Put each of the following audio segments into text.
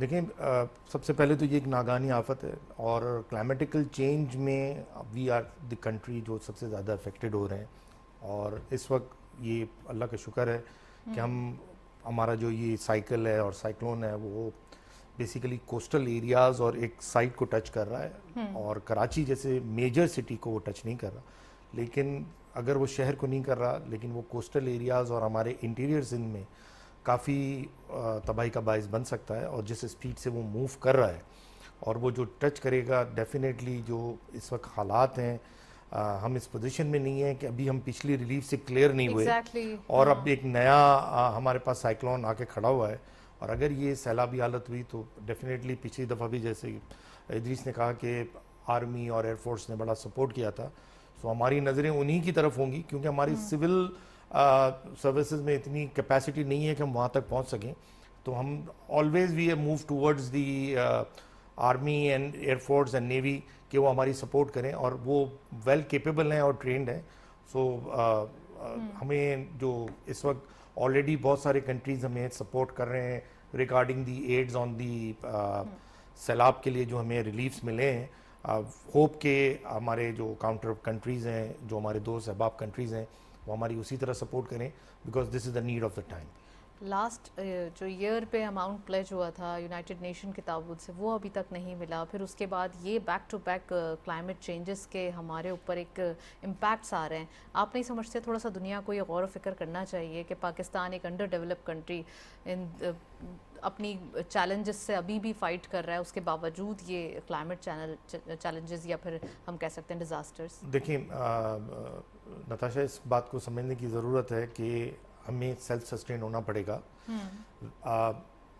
دیکھیں سب سے پہلے تو یہ ایک ناگہانی آفت ہے اور کلائمیٹیکل چینج میں وی آر دی کنٹری جو سب سے زیادہ افیکٹڈ ہو رہے ہیں، اور اس وقت یہ اللہ کا شکر ہے کہ ہمارا جو یہ سائیکل ہے اور سائیکلون ہے وہ بیسیکلی کوسٹل ایریاز اور ایک سائٹ کو ٹچ کر رہا ہے، اور کراچی جیسے میجر سٹی کو وہ ٹچ نہیں کر رہا، لیکن اگر وہ شہر کو نہیں کر رہا لیکن وہ کوسٹل ایریاز اور ہمارے انٹیریئر سندھ میں کافی تباہی کا باعث بن سکتا ہے، اور جس اسپیڈ سے وہ موو کر رہا ہے اور وہ جو ٹچ کرے گا ڈیفینیٹلی جو اس وقت حالات ہیں، ہم اس پوزیشن میں نہیں ہیں کہ ابھی ہم پچھلی ریلیف سے کلیئر نہیں ہوئے اور اب ایک نیا ہمارے پاس سائیکلون آ کے کھڑا ہوا ہے، اور اگر یہ سیلابی حالت ہوئی تو ڈیفینیٹلی پچھلی دفعہ بھی جیسے ادریس نے کہا کہ آرمی اور ایئر فورس نے بڑا سپورٹ کیا تھا، سو ہماری نظریں انہی کی طرف ہوں گی کیونکہ ہماری سول سروسز میں اتنی کیپیسٹی نہیں ہے کہ ہم وہاں تک پہنچ سکیں، تو ہم always we move towards the army and air force and navy کہ وہ ہماری سپورٹ کریں، اور وہ ویل کیپیبل ہیں اور ٹرینڈ ہیں، سو ہمیں جو اس وقت آلریڈی بہت سارے کنٹریز ہمیں سپورٹ کر رہے ہیں ریگارڈنگ دی ایڈز آن دی سیلاب کے لیے جو ہمیں ریلیفس ملے ہیں، ہوپ کہ ہمارے جو کاؤنٹر کنٹریز ہیں، جو ہمارے دوست احباب کنٹریز ہیں، وہ ہماری اسی طرح سپورٹ کریں because this is the need of the time. Last جو ایئر پہ اماؤنٹ پلیج ہوا تھا یونائٹڈ نیشن کے تعاون سے وہ ابھی تک نہیں ملا، پھر اس کے بعد یہ back to back climate changes کے ہمارے اوپر ایک امپیکٹس آ رہے ہیں، آپ نہیں سمجھتے تھوڑا سا دنیا کو یہ غور و فکر کرنا چاہیے کہ پاکستان ایک انڈر ڈیولپ کنٹری اپنی چیلنجز سے ابھی بھی فائٹ کر رہا ہے، اس کے باوجود یہ کلائمیٹ چیلنجز یا پھر ہم کہہ سکتے ہیں ڈیزاسٹرز؟ دیکھیں نتاشا، اس بات کو سمجھنے کی ضرورت ہے کہ ہمیں سیلف سسٹین ہونا پڑے گا،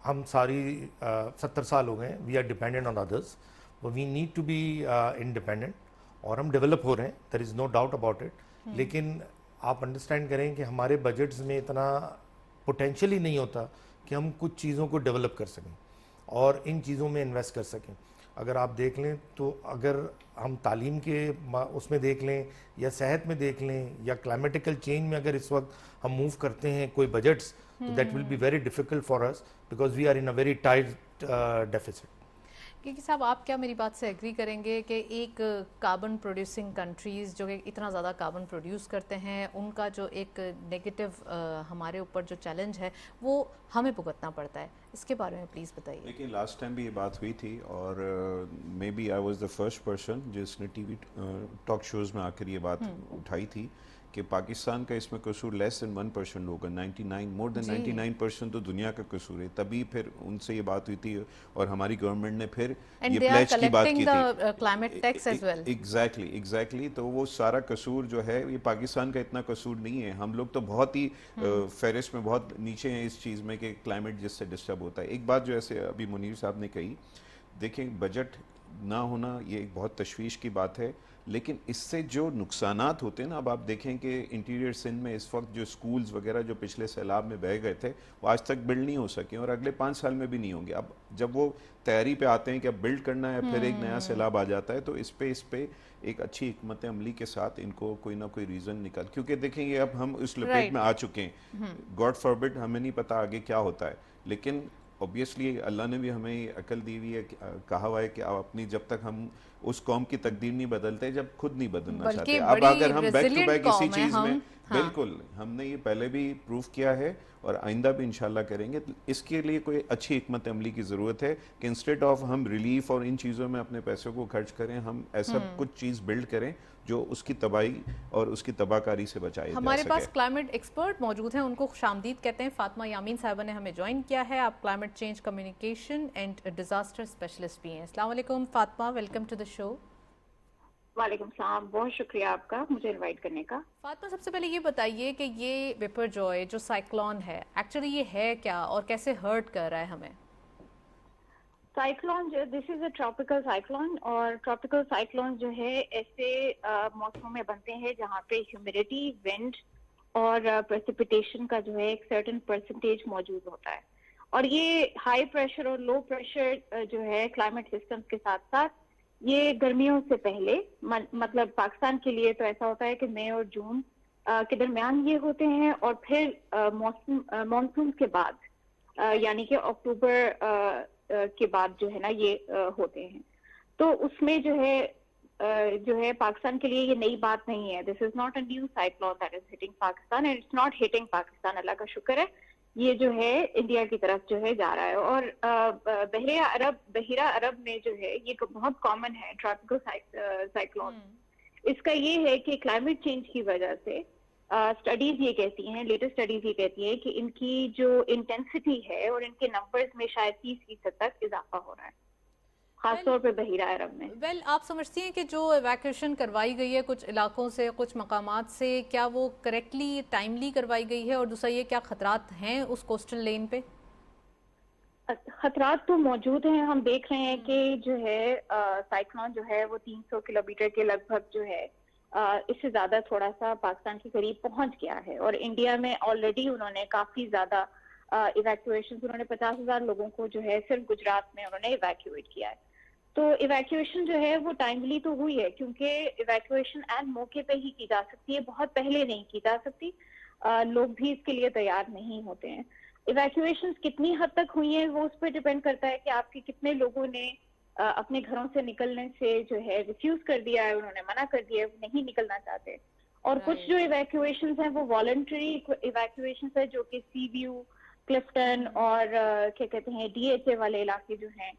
ہم ساری 70 سال ہو گئے، we are dependent on others, we need to be independent, اور ہم ڈیولپ ہو رہے ہیں، there is no doubt about it, لیکن آپ انڈرسٹینڈ کریں کہ ہمارے بجٹس میں اتنا پوٹینشیل ہی نہیں ہوتا کہ ہم کچھ چیزوں کو ڈیولپ کر سکیں اور ان چیزوں میں انویسٹ کر سکیں۔ اگر آپ دیکھ لیں تو اگر ہم تعلیم کے اس میں دیکھ لیں یا صحت میں دیکھ لیں یا کلائمیٹیکل چینج میں اگر اس وقت ہم موو کرتے ہیں کوئی بجٹس، تو that will be very difficult for us because we are in a very tight deficit. کیونکہ صاحب آپ کیا میری بات سے ایگری کریں گے کہ ایک کاربن پروڈیوسنگ کنٹریز جو کہ اتنا زیادہ کاربن پروڈیوس کرتے ہیں ان کا جو ایک نیگیٹو ہمارے اوپر جو چیلنج ہے وہ ہمیں بھگتنا پڑتا ہے، اس کے بارے میں پلیز بتائیے۔ لیکن لاسٹ ٹائم بھی یہ بات ہوئی تھی اور may be I was the first person جس نے ٹی وی ٹاک شوز میں آ کر یہ بات اٹھائی تھی کہ پاکستان کا اس میں قصور لیس دین 1% ہوگا، 99 مور دین 99% تو دنیا کا قصور ہے، تبھی پھر ان سے یہ بات ہوئی تھی اور ہماری گورنمنٹ نے پھر یہ پلیج کی بات کی تھی۔ ایگزیکٹلی تو وہ سارا قصور جو ہے یہ پاکستان کا اتنا قصور نہیں ہے، ہم لوگ تو بہت ہی فہرست میں بہت نیچے ہیں اس چیز میں کہ کلائمیٹ جس سے ڈسٹرب ہوتا ہے۔ ایک بات جو ایسے ابھی منیر صاحب نے کہی، دیکھیں بجٹ نہ ہونا یہ ایک بہت تشویش کی بات ہے، لیکن اس سے جو نقصانات ہوتے ہیں نا، اب آپ دیکھیں کہ انٹیریئر سندھ میں اس وقت جو سکولز وغیرہ جو پچھلے سیلاب میں بہہ گئے تھے وہ آج تک بلڈ نہیں ہو سکے اور اگلے 5 سال میں بھی نہیں ہوں گے۔ اب جب وہ تیاری پہ آتے ہیں کہ اب بلڈ کرنا ہے، پھر ایک نیا سیلاب آ جاتا ہے، تو اس پہ ایک اچھی حکمت عملی کے ساتھ ان کو کوئی نہ کوئی ریزن نکال، کیونکہ دیکھیں یہ اب ہم اس لپیٹ میں آ چکے ہیں، گاڈ فاربڈ ہمیں نہیں پتا آگے کیا ہوتا ہے، لیکن اوبیسلی اللہ نے بھی ہمیں عقل دی ہوئی ہے، کہا ہوا ہے کہ آپ اپنی جب تک ہم اس قوم کی تقدیر نہیں بدلتے جب خود نہیں بدلنا چاہتے۔ اب اگر ہم بیک ٹو بیک اسی چیز میں، بالکل ہم نے یہ پہلے بھی پروف کیا ہے اور آئندہ بھی انشاءاللہ کریں گے، اس کے لیے کوئی اچھی حکمت عملی کی ضرورت ہے کہ انسٹیڈ آف ہم ریلیف اور ان چیزوں میں اپنے پیسوں کو خرچ کریں، ہم ایسا کچھ چیز بلڈ کریں جو اس کی تباہی اور اس کی تباہ کاری سے بچائی جا سکے۔ ہمارے پاس کلائمیٹ ایکسپرٹ موجود ہیں، ان کو خوش آمدید کہتے ہیں، فاطمہ یامین صاحبہ نے ہمیں جوائن کیا ہے، آپ climate change communication and disaster specialist بھی ہیں۔ السلام علیکم فاطمہ، ویلکم ٹو دا شو۔ وعلیکم السلام، بہت شکریہ آپ کا مجھے انوائٹ کرنے کا۔ فاطمہ سب سے پہلے یہ بتائیے کہ یہ وپر جوائے جو سائیکلون ہے ایکچولی یہ ہے کیا اور کیسے ہرٹ کر رہا ہے ہمیں؟ سائیکلون دس از اے ٹراپیکل سائیکلون، اور ٹراپیکل سائیکلون جو ہے ایسے موسموں میں بنتے ہیں جہاں پہ ہیومیڈیٹی، ونڈ اور پریسیپیٹیشن کا جو ہے ایک سرٹن پرسنٹیج موجود ہوتا ہے، اور یہ ہائی پریشر اور لو پریشر جو ہے کلائمیٹ سسٹمز کے ساتھ ساتھ یہ گرمیوں سے پہلے، مطلب پاکستان کے لیے تو ایسا ہوتا ہے کہ مئی اور جون کے درمیان یہ ہوتے ہیں، اور پھر مانسون کے بعد یعنی کہ اکتوبر کے بعد جو ہے نا یہ ہوتے ہیں. تو اس میں جو ہے پاکستان کے لیے یہ نئی بات نہیں ہے. This is not a new cyclone that is hitting Pakistan and it's not hitting Pakistan. اللہ کا شکر ہے یہ جو ہے انڈیا کی طرف جو ہے جا رہا ہے. اور بحیرہ عرب میں جو ہے یہ بہت کامن ہے ٹراپیکل سائیکلون. اس کا یہ ہے کہ کلائمیٹ چینج کی وجہ سے اسٹڈیز یہ کہتی ہیں، لیٹسٹ اسٹڈیز یہ کہتی ہیں کہ ان کی جو انٹینسٹی ہے اور ان کے نمبرز میں شاید 30% تک اضافہ ہو رہا ہے، خاص طور پہ بحیرہ عرب میں. آپ سمجھتی ہیں کہ جو ایویکویشن کروائی گئی ہے کچھ علاقوں سے، کچھ مقامات سے، کیا وہ کریکٹلی ٹائملی کروائی گئی ہے؟ اور دوسرا یہ کیا خطرات ہیں اس کوسٹل لین پہ؟ خطرات تو موجود ہیں. ہم دیکھ رہے ہیں کہ جو ہے سائیکلون جو ہے وہ 300 کلومیٹر کے لگ بھگ جو ہے اس سے زیادہ تھوڑا سا پاکستان کے قریب پہنچ گیا ہے. اور انڈیا میں آلریڈی انہوں نے کافی زیادہ ایویکویشن، انہوں نے 50,000 لوگوں کو جو ہے صرف گجرات میں انہوں نے ایویکویٹ کیا ہے. تو ایویکویشن جو ہے وہ ٹائملی تو ہوئی ہے، کیونکہ ایویکویشن اینڈ موقع پہ ہی کی جا سکتی ہے، بہت پہلے نہیں کی جا سکتی. لوگ بھی اس کے لیے تیار نہیں ہوتے ہیں. ایویکویشن کتنی حد تک ہوئی ہیں وہ اس پہ ڈیپینڈ کرتا ہے کہ آپ کے کتنے لوگوں نے اپنے گھروں سے نکلنے سے جو ہے ریفیوز کر دیا ہے، انہوں نے منع کر دیا ہے، وہ نہیں نکلنا چاہتے. اور کچھ جو ایویکویشنز ہیں وہ والنٹری ایویکویشنز ہیں، جو کہ سی ویو، کلفٹن اور کیا کہتے ہیں ڈی ایچ اے والے علاقے جو ہیں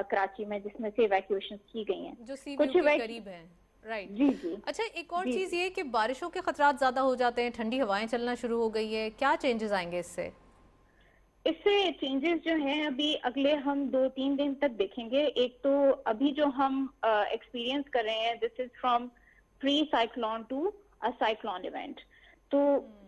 کراچی میں، جس میں سے ایویکویشنز کی گئی ہیں جو سی ویو کے قریب ہیں. رائٹ. جی جی. اچھا، ایک اور چیز یہ کہ بارشوں کے خطرات زیادہ ہو جاتے ہیں، ٹھنڈی ہوائیں چلنا شروع ہو گئی ہے، کیا چینجز آئیں گے اس سے؟ اس سے چینجز جو ہیں ابھی اگلے ہم 2-3 دن تک دیکھیں گے. ایک تو ابھی جو ہم ایکسپیرینس کر رہے ہیں، this is from pre cyclone to a cyclone event. تو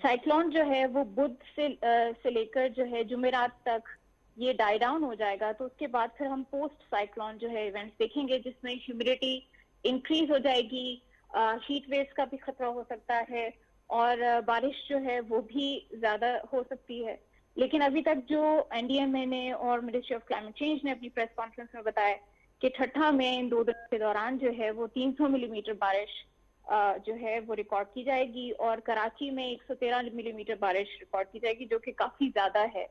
سائیکلون جو ہے وہ بدھ سے لے کر جو ہے جمعرات تک یہ ڈائی ڈاؤن ہو جائے گا. تو اس کے بعد پھر ہم پوسٹ سائیکلون جو ہے ایونٹس دیکھیں گے، جس میں ہیومیڈیٹی انکریز ہو جائے گی، ہیٹ ویوز کا بھی خطرہ ہو سکتا ہے، اور بارش جو ہے وہ بھی زیادہ ہو سکتی ہے. لیکن ابھی تک جو این ڈی ایم اے نے اور منسٹری آف کلائمیٹ چینج نے اپنی پریس کانفرنس میں بتایا کہ ٹھٹھا میں ان 2 دن کے دوران جو ہے وہ 300 ملی میٹر بارش جو ہے وہ ریکارڈ کی جائے گی، اور کراچی میں 113 ملی میٹر بارش ریکارڈ کی جائے گی، جو کہ کافی زیادہ ہے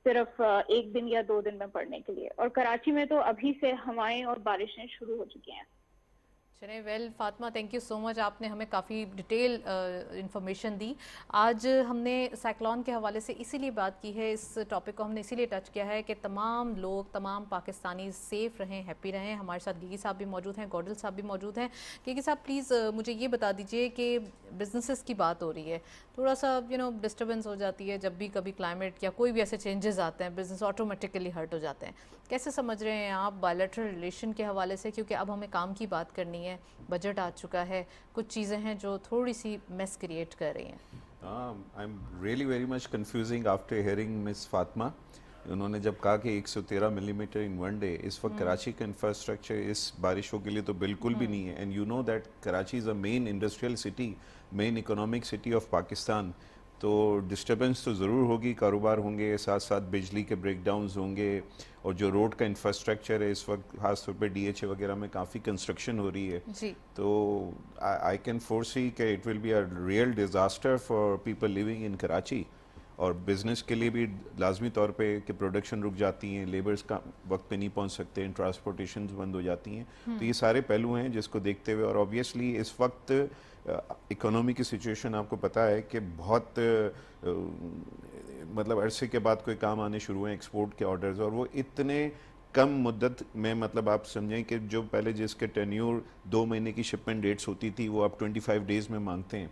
صرف 1 دن یا 2 دن میں پڑنے کے لیے. اور کراچی میں تو ابھی سے ہوائیں اور بارشیں شروع ہو چکی ہیں. چلیں، well Fatima, thank you so much. آپ نے ہمیں کافی ڈیٹیل انفارمیشن دی. آج ہم نے سائیکلون کے حوالے سے اسی لیے بات کی ہے، اس ٹاپک کو ہم نے اسی لیے ٹچ کیا ہے کہ تمام لوگ، تمام پاکستانی سیف رہیں، ہیپی رہیں. ہمارے ساتھ گیگی صاحب بھی موجود ہیں، گوڈل صاحب بھی موجود ہیں. گیگی صاحب پلیز مجھے یہ بتا دیجئے کہ بزنسز کی بات ہو رہی ہے، تھوڑا سا ڈسٹربنس ہو جاتی ہے جب بھی کبھی کلائمیٹ یا کوئی بھی ایسے چینجز آتے ہیں، بزنس آٹومیٹکلی ہرٹ ہو جاتے ہیں. کیسے سمجھ رہے ہیں آپ بائیلیٹرل ریلیشن کے حوالے سے؟ کیونکہ اب ہمیں کام کی بات کرنی ہے، بجٹ آ چکا ہے، کچھ چیزیں ہیں جو تھوڑی سی میس کریٹ کر رہی ہیں. I'm really very much confusing after hearing Miss Fatima. انہوں نے جب کہا کہ 113 ملی میٹر ان 1 day، اس وقت کراچی کا انفراسٹرکچر اس بارشوں کے لیے تو بالکل بھی نہیں ہے. And you know that Karachi is a main industrial city, main economic city of Pakistan. تو ڈسٹربنس تو ضرور ہوگی، کاروبار ہوں گے، ساتھ ساتھ بجلی کے بریک ڈاؤنز ہوں گے، اور جو روڈ کا انفراسٹرکچر ہے اس وقت خاص طور پہ ڈی ایچ اے وغیرہ میں کافی کنسٹرکشن ہو رہی ہے. جی. تو آئی کین فور سی کہ it will be a real disaster for people living in Karachi. اور بزنس کے لیے بھی لازمی طور پہ کہ پروڈکشن رک جاتی ہیں، لیبرز کا وقت پہ نہیں پہنچ سکتے ہیں، ٹرانسپورٹیشنز بند ہو جاتی ہیں. تو یہ سارے پہلو ہیں جس کو دیکھتے ہوئے، اور اوبیسلی اس وقت اکانومی کی سچویشن آپ کو پتہ ہے کہ بہت مطلب عرصے کے بعد کوئی کام آنے شروع ہیں، ایکسپورٹ کے آرڈرز، اور وہ اتنے کم مدت میں، مطلب آپ سمجھیں کہ جو پہلے جس کے ٹینیور 2 مہینے کی شپمنٹ ڈیٹس ہوتی تھی وہ اب 25 ڈیز میں مانگتے ہیں.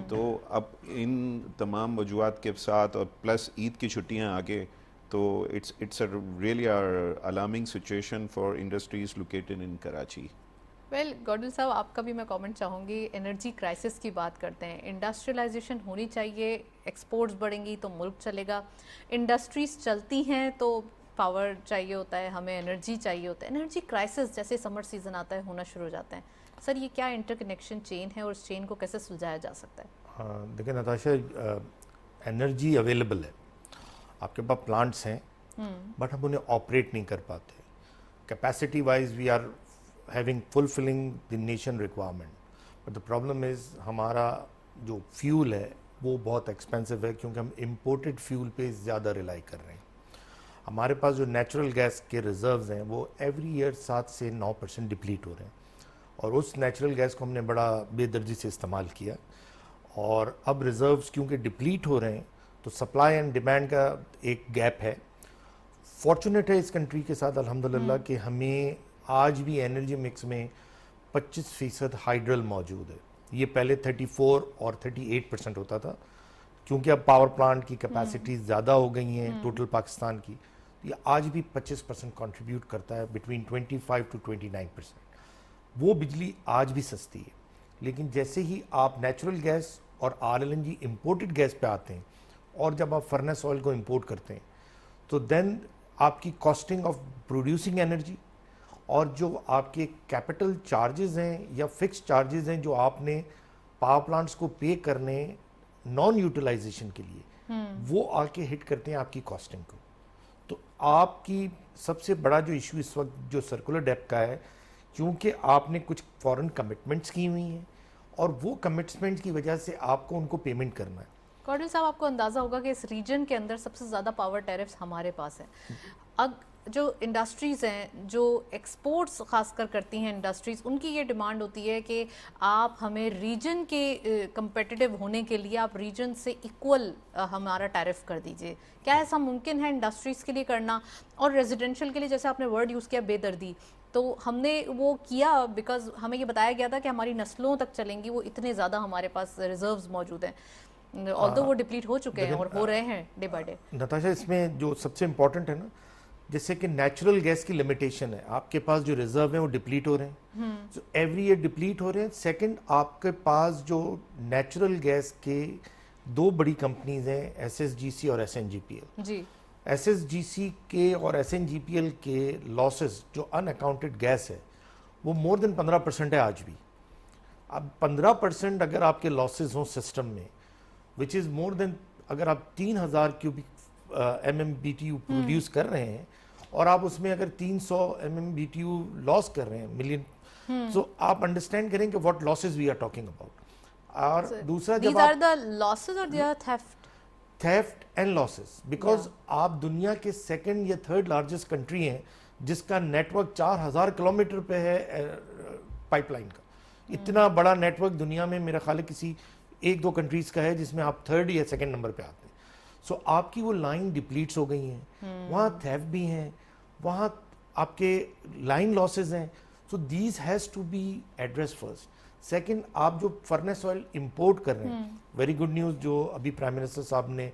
تو اب ان تمام وجوہات کے ساتھ، اور پلس عید کی چھٹیاں آگے، تو it's a really alarming situation for industries located in Karachi. Well Godil صاحب، آپ کا بھی میں کامنٹ چاہوں گی. انرجی کرائسس کی بات کرتے ہیں، انڈسٹریلائزیشن ہونی چاہیے، ایکسپورٹس بڑھیں گی تو ملک چلے گا. انڈسٹریز چلتی ہیں تو پاور چاہیے ہوتا ہے، ہمیں انرجی چاہیے ہوتا ہے. انرجی کرائسس جیسے سمر سیزن آتا ہے ہونا شروع ہو جاتے ہیں. سر، یہ کیا انٹر کنیکشن چین ہے اور اس چین کو کیسے سلجھایا جا سکتا ہے؟ دیکھیں نتاشا، انرجی اویلیبل ہے، آپ کے پاس پلانٹس ہیں، بٹ ہم انہیں آپریٹ نہیں کر پاتے. Capacity wise we are having fulfilling the nation requirement, but the problem is ہمارا جو فیول ہے وہ بہت ایکسپینسو ہے، کیونکہ ہم امپورٹڈ فیول پہ زیادہ ریلائی کر رہے ہیں. ہمارے پاس جو نیچرل گیس کے ریزروز ہیں وہ ایوری ایئر 7 سے 9% ڈپلیٹ ہو رہے ہیں, اور اس نیچرل گیس کو ہم نے بڑا بے دردی سے استعمال کیا, اور اب ریزروز کیونکہ ڈپلیٹ ہو رہے ہیں تو سپلائی اینڈ ڈیمانڈ کا ایک گیپ ہے. فارچونیٹ ہے اس کنٹری کے ساتھ الحمدللہ کہ ہمیں آج بھی انرجی مکس میں 25% ہائیڈرل موجود ہے. یہ پہلے 34 اور 38% ہوتا تھا, کیونکہ اب پاور پلانٹ کی کیپیسٹیز زیادہ ہو گئی ہیں ٹوٹل پاکستان کی. یہ آج بھی 25% کنٹریبیوٹ کرتا ہے, بٹوین 25 to 29%. وہ بجلی آج بھی سستی ہے. لیکن جیسے ہی آپ نیچرل گیس اور RLNG امپورٹڈ گیس پہ آتے ہیں, اور جب آپ فرنس آئل کو امپورٹ کرتے ہیں, تو دین آپ کی کاسٹنگ آف پروڈیوسنگ انرجی اور جو آپ کے کیپٹل چارجز ہیں یا فکس چارجز ہیں جو آپ نے پاور پلانٹس کو پے کرنے نان یوٹیلائزیشن کے لیے, وہ آ کے ہٹ کرتے ہیں آپ کی کاسٹنگ کو. تو آپ کی سب سے بڑا جو ایشو اس وقت جو سرکولر ڈیپ کا ہے, کیونکہ آپ نے کچھ فورن کمٹمنٹس کی ہوئی ہیں, اور وہ کمٹمنٹس کی وجہ سے آپ کو ان کو پیمنٹ کرنا ہے. کارڈل صاحب, آپ کو اندازہ ہوگا کہ اس ریجن کے اندر سب سے زیادہ پاور ٹیرفز ہمارے پاس ہیں. اب جو انڈسٹریز ہیں جو ایکسپورٹس خاص کر کرتی ہیں انڈسٹریز, ان کی یہ ڈیمانڈ ہوتی ہے کہ آپ ہمیں ریجن کے کمپیٹیٹیو ہونے کے لیے آپ ریجن سے ایکول ہمارا ٹیرف کر دیجئے. کیا ایسا ممکن ہے انڈسٹریز کے لیے کرنا؟ اور ریزیڈینشیل کے لیے جیسے آپ نے ورڈ یوز کیا بے دردی, تو ہم نے وہ کیا بیکاز ہمیں یہ بتایا گیا تھا کہ ہماری نسلوں تک چلیں گی, وہ اتنے زیادہ ہمارے پاس ریزروز موجود ہیں, although وہ ڈپلیٹ ہو چکے ہیں اور ہو رہے ہیں ڈے بائی ڈے. نتاشا, اس میں جو سب سے امپورٹنٹ ہے نا, جیسے کہ نیچرل گیس کی لمیٹیشن ہے, آپ کے پاس جو ریزرو ہیں وہ ڈپلیٹ ہو رہے ہیں, so ایوری ایئر ڈپلیٹ ہو رہے ہیں. سیکنڈ, آپ کے پاس جو نیچرل گیس کے 2 بڑی کمپنیز ہیں, SSGC اور SNGPL. جی, SSGC کے اور SNGPL کے لاسز جو ان اکاؤنٹڈ گیس ہے وہ مور دین 15% ہے آج بھی. اب 15% اگر آپ کے لاسز ہوں سسٹم میں, وچ از مور دین, اگر آپ 3000 کیوبک MMBTU پروڈیوس کر رہے ہیں, اور آپ اس میں اگر 300 MMBTU لاس کر رہے ہیں ملین, سو آپ انڈرسٹینڈ کریں کہ what losses we are talking about. اور دوسرا جب these are the losses or they are theft? Theft and losses, because آپ دنیا کے 2nd یا 3rd لارجسٹ کنٹری ہیں جس کا نیٹ ورک 4000 کلومیٹر پہ ہے پائپ لائن کا. اتنا بڑا نیٹ ورک دنیا میں میرا خیال ہے کسی 1-2 کنٹریز کا ہے جس میں آپ 3rd یا 2nd نمبر پہ آتے ہیں. سو آپ کی وہ لائن ڈپلیٹس ہو گئی ہیں, وہاں تھیفٹ بھی ہیں, وہاں آپ کے لائن لاسز ہیں. So these has to be address first. Second, آپ جو فرنس آئل امپورٹ کر رہے ہیں, ویری گڈ نیوز جو ابھی پرائم منسٹر صاحب نے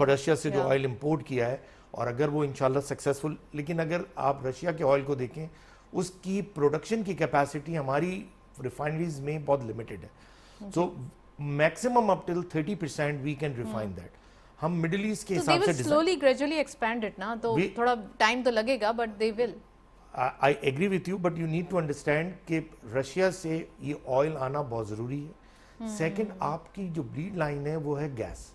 رشیا سے جو آئل امپورٹ کیا ہے, اور اگر وہ انشاءاللہ سکسیسفل, لیکن اگر آپ رشیا کے آئل کو دیکھیں, اس کی پروڈکشن کی کیپیسٹی ہماری ریفائنریز میں بہت لمیٹڈ ہے. So maximum up till 30% we can refine that. ہم مڈل ایسٹ کے حساب سے slowly gradually expand it نا, تو تھوڑا ٹائم تو لگے گا, but they will. I agree with you, but you need to understand کہ رشیا سے یہ آئل آنا بہت ضروری ہے. سیکنڈ, آپ کی جو بلیڈ لائن ہے وہ ہے گیس.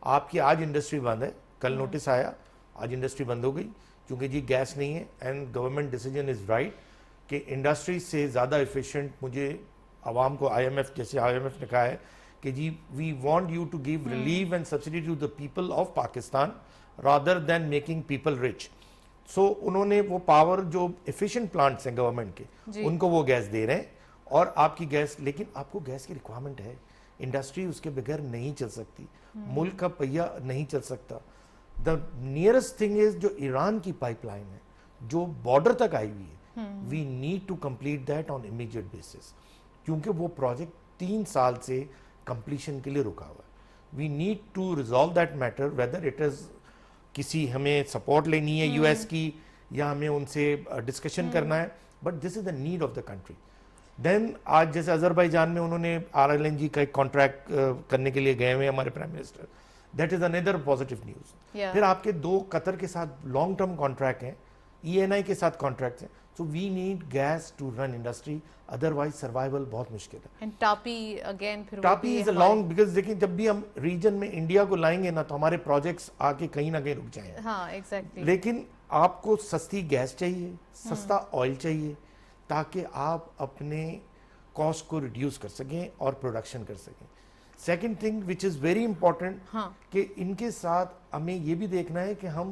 آپ کی آج انڈسٹری بند ہے, کل نوٹس آیا, آج انڈسٹری بند ہو گئی کیونکہ جی گیس نہیں ہے. And government decision is right کہ انڈسٹری سے زیادہ ایفیشینٹ, مجھے عوام کو IMF جیسے IMF نے کہا ہے کہ جی we want you to give relief and subsidy to the people of Pakistan rather than making people rich. So انہوں نے وہ پاور جو ایفیشینٹ پلانٹس ہیں گورنمنٹ کے, ان کو وہ گیس دے رہے ہیں, اور آپ کی گیس, لیکن آپ کو گیس کی ریکوائرمنٹ ہے. انڈسٹری اس کے بغیر نہیں چل سکتی, ملک کا پہیہ نہیں چل سکتا. دا نیئرسٹ تھنگ از جو ایران کی پائپ لائن ہے جو بارڈر تک آئی ہوئی ہے, we need to complete that on immediate basis, کیونکہ وہ پروجیکٹ 3 سال سے کمپلیشن کے لیے رکا ہوا ہے. We need to resolve that matter, whether it is کسی ہمیں سپورٹ لینی ہے US کی یا ہمیں ان سے ڈسکشن کرنا ہے, but this is the need of the country. Then آج جیسے آذربائیجان میں انہوں نے RLNG کا ایک کانٹریکٹ کرنے کے لیے گئے ہوئے ہمارے prime minister, that is another positive news. پھر آپ کے 2 قطر کے ساتھ لانگ ٹرم کانٹریکٹ ہیں, ENI کے ساتھ کانٹریکٹس ہیں. So we need gas to run industry, otherwise survival بہت مشکل ہے. اینڈ ٹاپی اگین, پھر ٹاپی از اے لانگ, بیکاز دیکھیں جب بھی ہم ریجن میں انڈیا کو لائیں گے نا تو ہمارے پروجیکٹس آ کے کہیں نہ کہیں رک جائیں گے. ہاں ایگزیکٹلی. لیکن آپ کو سستی گیس چاہیے, سستا آئل چاہیے, تاکہ آپ اپنے کاسٹ کو ریڈیوس کر سکیں اور پروڈکشن کر سکیں. Second thing which is very important کہ ان کے ساتھ ہمیں یہ بھی دیکھنا ہے کہ ہم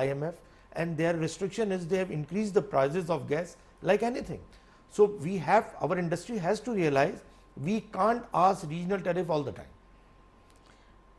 IMF and their restriction is they have increased the prices of gas like anything. So we have, our industry has to realize we can't ask regional tariff all the time.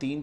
3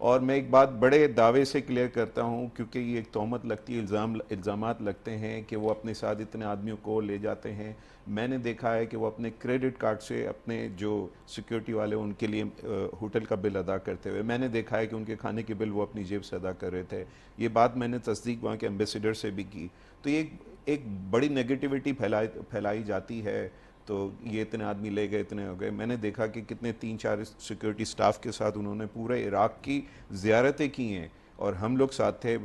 اور میں ایک بات بڑے دعوے سے کلیئر کرتا ہوں کیونکہ یہ ایک تہمت لگتی ہے, الزامات لگتے ہیں کہ وہ اپنے ساتھ اتنے آدمیوں کو لے جاتے ہیں. میں نے دیکھا ہے کہ وہ اپنے کریڈٹ کارڈ سے اپنے جو سیکیورٹی والے ان کے لیے ہوٹل کا بل ادا کرتے ہوئے, میں نے دیکھا ہے کہ ان کے کھانے کے بل وہ اپنی جیب سے ادا کر رہے تھے. یہ بات میں نے تصدیق وہاں کے ایمبیسیڈر سے بھی کی. تو یہ ایک بڑی نیگیٹیوٹی پھیلائی جاتی ہے. تو یہ اتنے آدمی لے گئے, اتنے ہو گئے. میں نے دیکھا کہ کتنے 3-4 سیکیورٹی سٹاف کے ساتھ انہوں نے پورے عراق کی زیارتیں کی ہیں, اور ہم لوگ ساتھ تھے.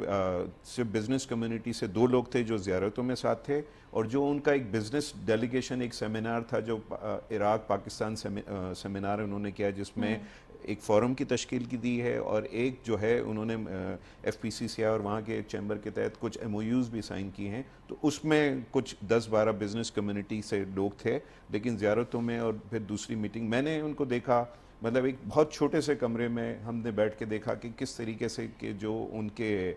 صرف بزنس کمیونٹی سے 2 لوگ تھے جو زیارتوں میں ساتھ تھے, اور جو ان کا ایک بزنس ڈیلیگیشن, ایک سیمینار تھا جو عراق پاکستان سیمینار انہوں نے کیا, جس میں ایک فورم کی تشکیل کی دی ہے, اور ایک جو ہے انہوں نے ایف پی سی سی اور وہاں کے چیمبر کے تحت کچھ ایم او یوز بھی سائن کیے ہیں. تو اس میں کچھ 10-12 بزنس کمیونٹی سے لوگ تھے, لیکن زیارتوں میں اور پھر دوسری میٹنگ میں نے ان کو دیکھا, مطلب ایک بہت چھوٹے سے کمرے میں ہم نے بیٹھ کے دیکھا کہ کس طریقے سے کہ جو ان کے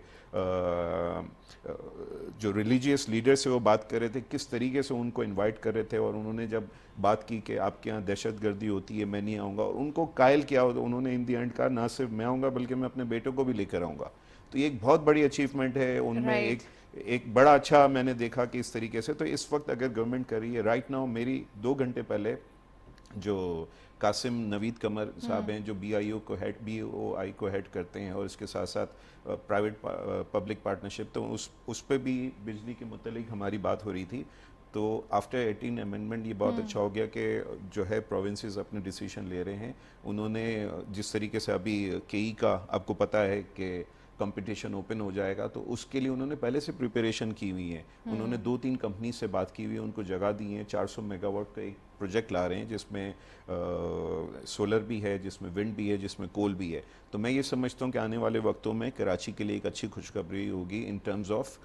جو ریلیجیس لیڈر سے وہ بات کر رہے تھے, کس طریقے سے ان کو انوائٹ کر رہے تھے. اور انہوں نے جب بات کی کہ آپ کے یہاں دہشت گردی ہوتی ہے, میں نہیں آؤں گا, اور ان کو قائل کیا, انہوں نے ان دی اینڈ کہا نہ صرف میں آؤں گا بلکہ میں اپنے بیٹوں کو بھی لے کر آؤں گا. تو یہ ایک بہت بڑی اچیومنٹ ہے ان میں. ایک بڑا اچھا میں نے دیکھا کہ اس طریقے سے. تو اس وقت اگر گورنمنٹ کر رہی ہے رائٹ ناؤ, میری 2 گھنٹے پہلے جو قاسم نوید قمر صاحب ہیں جو بی او آئی کو ہیڈ کرتے ہیں, اور اس کے ساتھ ساتھ پرائیویٹ پبلک پارٹنرشپ, تو اس پہ بھی بجلی کے متعلق ہماری بات ہو رہی تھی. تو آفٹر 18 امینڈمنٹ یہ بہت اچھا ہو گیا کہ جو ہے پروونسز اپنے ڈیسیشن لے رہے ہیں. انہوں نے جس طریقے سے ابھی کے ای کا آپ کو پتہ ہے کہ کمپٹیشن اوپن ہو جائے گا, تو اس کے لیے انہوں نے پہلے سے پریپریشن کی ہوئی ہے. انہوں نے 2-3 کمپنی سے بات کی ہوئی ہے, ان کو جگہ دی ہیں. 400 میگا واٹ کا ایک پروجیکٹ لا رہے ہیں جس میں سولر بھی ہے, جس میں ونڈ بھی ہے, جس میں کول بھی ہے. تو میں یہ سمجھتا ہوں کہ آنے والے وقتوں میں کراچی کے لیے ایک اچھی خوشخبری ہوگی in terms of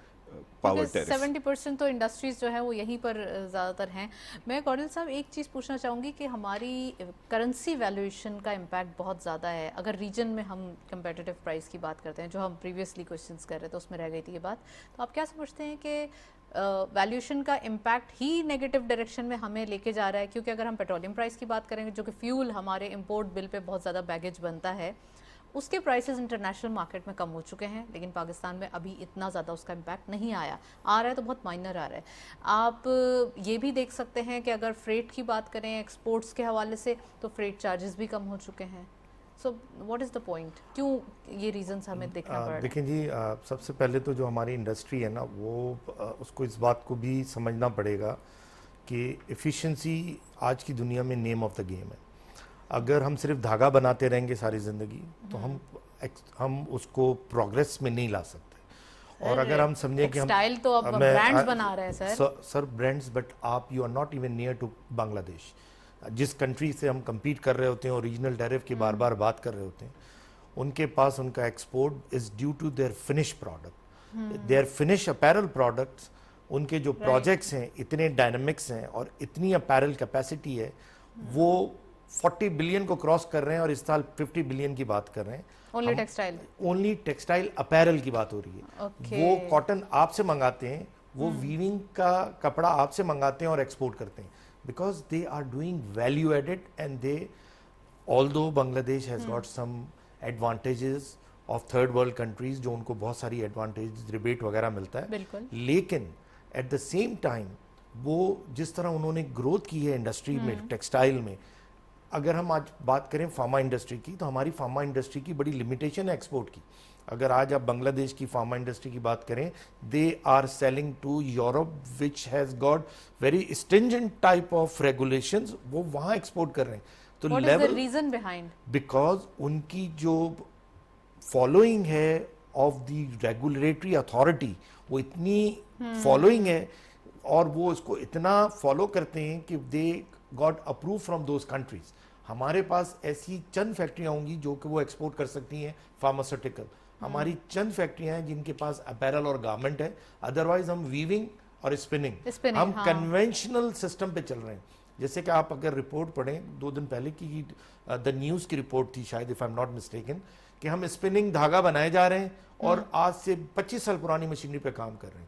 power tariff. 70% تو انڈسٹریز جو ہیں وہ یہیں پر زیادہ تر ہیں. میں کارڈل صاحب ایک چیز پوچھنا چاہوں گی کہ ہماری کرنسی ویلیویشن کا امپیکٹ بہت زیادہ ہے. اگر ریجن میں ہم کمپیٹیٹیو پرائس کی بات کرتے ہیں, جو ہم پریویسلی کوشچنس کر رہے تھے اس میں رہ گئی تھی یہ بات, تو آپ کیا سمجھتے ہیں کہ ویلیویشن کا امپیکٹ ہی نیگیٹو ڈائریکشن میں ہمیں لے کے جا رہا ہے؟ کیونکہ اگر ہم پیٹرولیم پرائس کی بات کریں گے جو کہ فیول ہمارے امپورٹ بل پہ بہت زیادہ بیگیج بنتا ہے, اس کے پرائسز انٹرنیشنل مارکیٹ میں کم ہو چکے ہیں, لیکن پاکستان میں ابھی اتنا زیادہ اس کا امپیکٹ نہیں آ رہا ہے تو بہت مائنر آ رہا ہے. آپ یہ بھی دیکھ سکتے ہیں کہ اگر فریٹ کی بات کریں ایکسپورٹس کے حوالے سے, تو فریٹ چارجز بھی کم ہو چکے ہیں. So what is the point, کیوں یہ ریزنس ہمیں دیکھنا پڑ رہا ہے؟ دیکھیں جی, سب سے پہلے تو جو ہماری انڈسٹری ہے نا, وہ اس کو اس بات کو بھی سمجھنا پڑے گا کہ ایفیشنسی آج کی دنیا میں نیم آف دا گیم ہے. اگر ہم صرف دھاگا بناتے رہیں گے ساری زندگی تو ہم اس کو پروگریس میں نہیں لا سکتے. اور اگر ہم سمجھیں کہ ٹیکسٹائل تو اب برانڈز بنا رہے ہیں سر برانڈز, بٹ آپ you are not even near to Bangladesh. جس کنٹری سے ہم کمپیٹ کر رہے ہوتے ہیں اور ریجنل ٹیرف کی بار بار بات کر رہے ہوتے ہیں, ان کے پاس ان کا export is due to their finish product, their finish apparel products. ان کے جو پروجیکٹس ہیں اتنے ڈائنامکس ہیں اور اتنی اپیرل کیپیسٹی ہے, وہ 40 بلین کو کراس کر رہے ہیں, اور اس سال 50 بلین کی بات کر رہے ہیں. اونلی ٹیکسٹائل اپیرل کی بات ہو رہی ہے. وہ کاٹن آپ سے منگاتے ہیں, وہ ویونگ کا کپڑا آپ سے منگاتے ہیں اور ایکسپورٹ کرتے ہیں, because they are doing value added. And they, although Bangladesh has got some advantages of third world countries, جو ان کو بہت ساری ایڈوانٹیج ریبیٹ وغیرہ ملتا ہے, لیکن ایٹ دا سیم ٹائم وہ جس طرح انہوں نے گروتھ کی ہے انڈسٹری میں, ٹیکسٹائل میں. اگر ہم آج بات کریں فارما انڈسٹری کی, تو ہماری فارما انڈسٹری کی بڑی لمیٹیشن ہے ایکسپورٹ کی. اگر آج آپ بنگلہ دیش کی فارما انڈسٹری کی بات کریں, they are selling to Europe which has got very stringent type of regulations, وہ وہاں ایکسپورٹ کر رہے ہیں. تو لیول ریزن بیہائنڈ, بیکاز ان کی جو فالوئنگ ہے آف دی ریگولیٹری اتھارٹی, وہ اتنی فالوئنگ ہے, اور وہ اس کو اتنا فالو کرتے ہیں کہ they got approve from those countries. ہمارے پاس ایسی چند فیکٹریاں ہوں گی جو کہ وہ ایکسپورٹ کر سکتی ہیں فارماسیوٹیکل. ہماری چند فیکٹریاں ہیں جن کے پاس اپیرل اور گارمنٹ ہے, ادروائز ہم ویونگ اور اسپننگ, ہم کنونشنل سسٹم پہ چل رہے ہیں. جیسے کہ آپ اگر رپورٹ پڑھیں 2 دن پہلے کی دا نیوز کی رپورٹ تھی شاید, if I am not mistaken, کہ ہم اسپننگ دھاگا بنائے جا رہے ہیں اور آج سے 25 سال پرانی مشینری پہ کام کر رہے ہیں.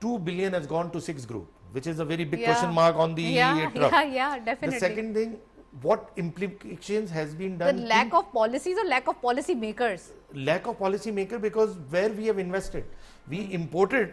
2 billion has gone to 6 Group, which is a very big question mark on the truck. yeah, The definitely. second thing, what implications has been The done? lack of policies or lack of policy makers. Lack of policy maker, because where we have invested, we imported,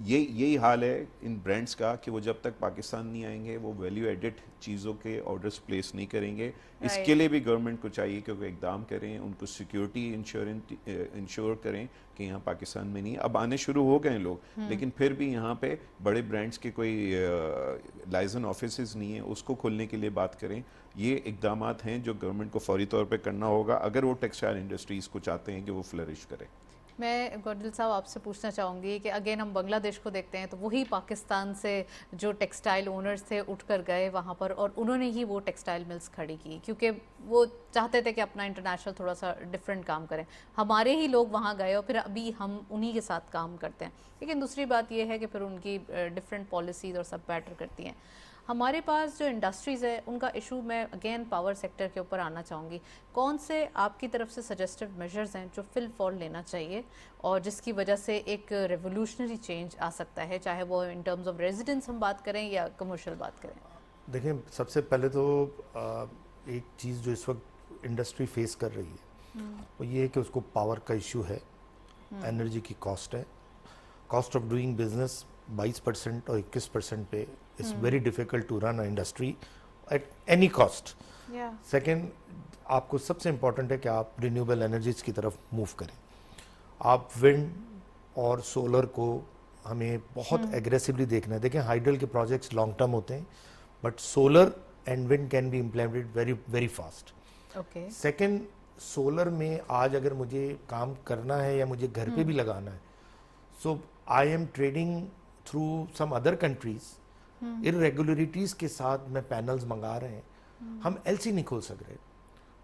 یہی حال ہے ان brands کا کہ وہ جب تک پاکستان نہیں آئیں گے وہ ویلیو ایڈڈ چیزوں کے آرڈرز پلیس نہیں کریں گے. اس کے لیے بھی گورنمنٹ کو چاہیے کہ وہ اقدام کریں, ان کو سیکیورٹی انشور کریں کہ یہاں پاکستان میں نہیں. اب آنے شروع ہو گئے لوگ, لیکن پھر بھی یہاں پہ بڑے برانڈس کے کوئی لائزن آفیسز نہیں ہیں, اس کو کھولنے کے لیے بات کریں. یہ اقدامات ہیں جو گورنمنٹ کو فوری طور پہ کرنا ہوگا اگر وہ ٹیکسٹائل انڈسٹریز کو چاہتے ہیں کہ وہ فلرش کرے. میں گوڈل صاحب آپ سے پوچھنا چاہوں گی کہ اگین ہم بنگلہ دیش کو دیکھتے ہیں تو وہی پاکستان سے جو ٹیکسٹائل اونرز تھے اٹھ کر گئے وہاں پر اور انہوں نے ہی وہ ٹیکسٹائل ملز کھڑی کی کیونکہ وہ چاہتے تھے کہ اپنا انٹرنیشنل تھوڑا سا ڈفرینٹ کام کریں. ہمارے ہی لوگ وہاں گئے اور پھر ابھی ہم انہی کے ساتھ کام کرتے ہیں. لیکن دوسری بات یہ ہے کہ پھر ان کی ڈفرینٹ پالیسیز اور سب میٹر کرتی ہیں. ہمارے پاس جو انڈسٹریز ہے ان کا ایشو, میں اگین پاور سیکٹر کے اوپر آنا چاہوں گی. کون سے آپ کی طرف سے سجیسٹیو میجرز ہیں جو فی الفور لینا چاہیے اور جس کی وجہ سے ایک ریولیوشنری چینج آ سکتا ہے, چاہے وہ ان ٹرمز آف ریزیڈنس ہم بات کریں یا کمرشل بات کریں؟ دیکھیں, سب سے پہلے تو ایک چیز جو اس وقت انڈسٹری فیس کر رہی ہے وہ یہ ہے کہ اس کو پاور کا ایشو ہے, انرجی کی کاسٹ ہے. کاسٹ آف ڈوئنگ بزنس 22% اور 21% پہ it's very difficult to run an industry at any cost. Second, آپ کو سب سے امپورٹنٹ ہے کہ آپ رینیوبل انرجیز کی طرف موو کریں. آپ ونڈ اور سولر کو ہمیں بہت ایگریسولی دیکھنا ہے. دیکھیں, ہائیڈل کے پروجیکٹس لانگ ٹرم ہوتے ہیں but solar and wind can be implemented very very fast. Second, solar میں آج اگر مجھے کام کرنا ہے یا مجھے گھر پہ بھی لگانا ہے, so I am trading through some other countries, irregularities کے ساتھ میں پینلز منگا رہے ہیں. ہم ایل سی نہیں کھول سک رہے.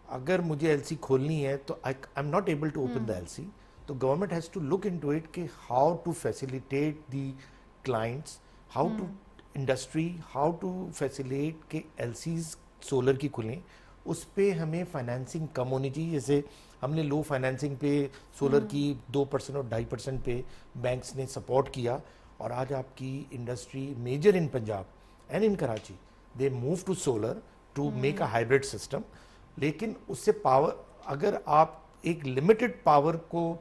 اگر مجھے ایل سی کھولنی ہے تو I am not able to open the L C. تو government has to look into it کہ how to facilitate the clients, how to industry, how to facilitate کہ ایل سیز سولر کی کھلیں. اس پہ ہمیں financing کم ہونی چاہیے. جیسے ہم نے لو فائنینسنگ پہ سولر کی 2% اور 2.5% پہ بینکس نے سپورٹ کیا, اور آج آپ کی industry major in Punjab and in Karachi they move to solar to make a hybrid system. لیکن اس سے پاور, اگر آپ ایک لمیٹڈ پاور کو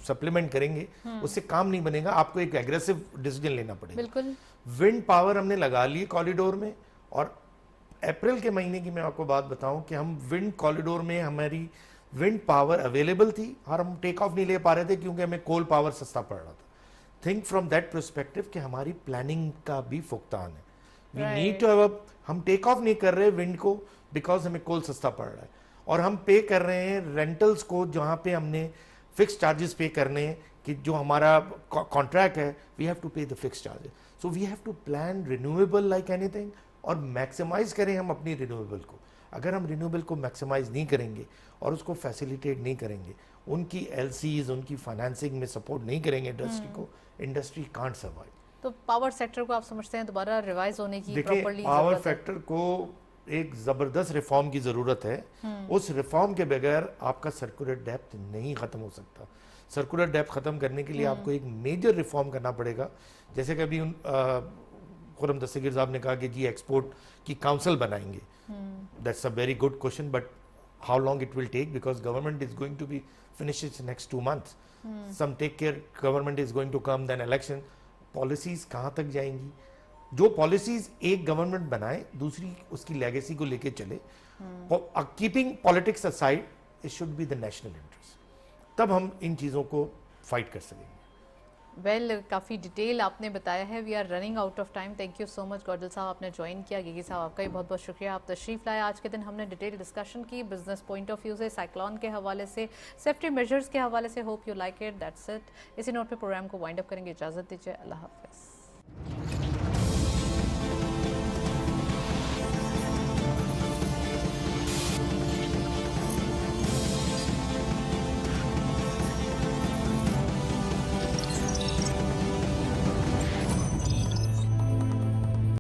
سپلیمنٹ کریں گے اس سے کام نہیں بنے گا. آپ کو ایک ایگریسو ڈیسیجن لینا پڑے گا. بالکل. ونڈ پاور ہم نے لگا لی کوریڈور میں, اور اپریل کے مہینے کی میں آپ کو بات بتاؤں کہ ہم ونڈ کوریڈور میں ہماری ونڈ پاور اویلیبل تھی اور ہم ٹیک آف نہیں لے پا رہے تھے کیونکہ ہمیں کول پاور سستا پڑ رہا تھا. تھنک فرام دیٹ پرسپیکٹو کہ ہماری پلاننگ کا بھی فقدان ہے. وی نیڈ ٹو ہیو, ہم ٹیک آف نہیں کر رہے ونڈ کو بیکاز ہمیں کول سستا پڑ رہا ہے, اور ہم پے کر رہے ہیں رینٹلس کو جہاں پہ ہم نے فکس چارجز پے کرنے ہیں کہ جو ہمارا کانٹریکٹ ہے we have to pay the fix charges. So we have to plan renewable like اینی تھنگ, اور میکسیمائز کریں ہم اپنی رینیویبل کو. اگر ہم رینیویبل کو میکسیمائز نہیں کریں گے اور اس کو فیسیلیٹیٹ نہیں کریں گے, ان کی ایل سیز, ان کی فائنینسنگ میں سپورٹ نہیں کریں گے انڈسٹری کو, انڈسٹری کانٹ سروائیو. تو پاور سیکٹر کو آپ سمجھتے ہیں دوبارہ ریوائز ہونے کی دیکھیں, پاور سیکٹر کو ایک زبردست ریفارم کی ضرورت ہے. اس ریفارم کے بغیر آپ کا سرکولر ڈیپتھ نہیں ختم ہو سکتا. سرکولر ڈیپتھ ختم کرنے کے لیے آپ کو ایک میجر ریفارم کرنا پڑے گا. جیسے کہ ابھی خرم دستگیر صاحب نے کہا کہ جی ایکسپورٹ کی کاؤنسل بنائیں گے. That's a very good question, but how long it will take, because government is going to be finished in next 2 months. Some take care, government is going to come, then election. Policies کہاں تک جائیں گی؟ جو policies ایک government بنائے دوسری اس کی legacy کو لے کے چلے, keeping politics aside, it should be the national interest. تب ہم ان چیزوں کو فائٹ کر سکیں گے. ویل کافی ڈیٹیل آپ نے بتایا ہے. We are running out of time. Thank you so much Godil صاحب, آپ نے جوائن کیا. گیگی صاحب آپ کا بھی بہت بہت شکریہ, آپ تشریف لائے. آج کے دن ہم نے ڈیٹیل ڈسکشن کی بزنس پوائنٹ آف ویو سے, سائیکلون کے حوالے سے, سیفٹی میجرز کے حوالے سے. Hope you like it. That's it. اسی نوٹ پہ پروگرام کو وائنڈ اپ کریں گے. اجازت دیجیے. اللہ حافظ.